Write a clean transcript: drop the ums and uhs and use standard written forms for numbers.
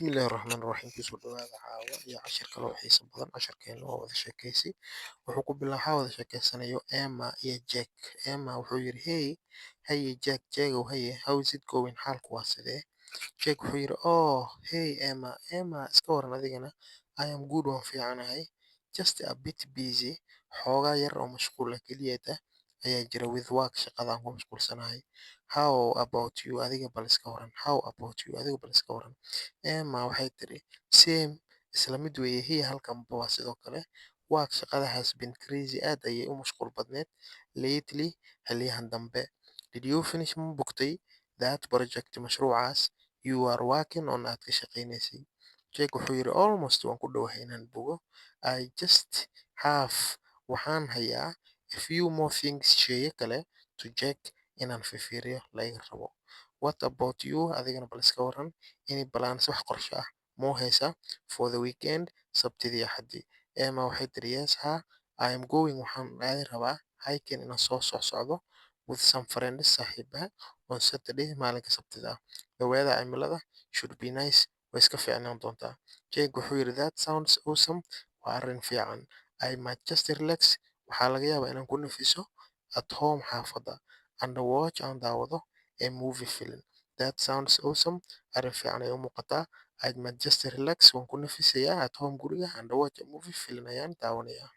Bismillaahi Raxmaani Raxiim. Kusoo dhawaada caawa iyo cashir kale oo xiiso badan. Casharkeena waa wada sheekaysi. Wuxuu ku bilaabaa wada sheekaysanayo Emma iyo Jack. Emma wuxuu yidhi, Hey Jack, Jackow, how is it going? Xaalku waa sidee? Jack wuxuu yidhi, hey Emma, iska waran adigana. I am good, waan fiicanahay. Just a bit busy. Xoogaa yar oo mashquul ah keliyata ayaa jira with work, shaqadaan ku mashquulsanahay. How about you? Adiga bal iska waran. How about you? Adiga bal iska waran. Emma waxay tiri, Same, isla mid weeye, hiya halkanba waa sidoo kale. Work, shaqada has been crazy, aad ayay u mashquul badneed lately, xilliyahan dambe. Did you finish ma bogtay that project, mashruucaas you are working on, aad ka shaqaynaysay? Jake wuxuu yidhi, Almost, waan ku dhowahay inaan bogo. I just have, waxaan hayaa a few more things, sheeye kale to check, inaan fiiriyo laga rabo. What about you? Adigana bal iska waran. Any plans, wax qorshe ah moo haysaa for the weekend, sabtidii axadii? Emma waxay tiri, Yes, I am going, waxaan aadi rabaa hiking, inaan soo socdo with some friends, saaxiibaha, on Saturday, maalinka sabtida ah. The weather, cimilada, should be nice, way iska fiicnaan doontaa. Jake wuxuu yidhi, That sounds awesome, waa arrin fiican. I might just relax, waxaa laga yaabaa inaan ku nafiso at home, xaafadda, and watch, aan daawado a movie film. That sounds awesome, arrin fiican ay u muuqataa. I might just relax, waan ku nafisayaa at home guriga, and watch a movie film, ayaan daawanayaa.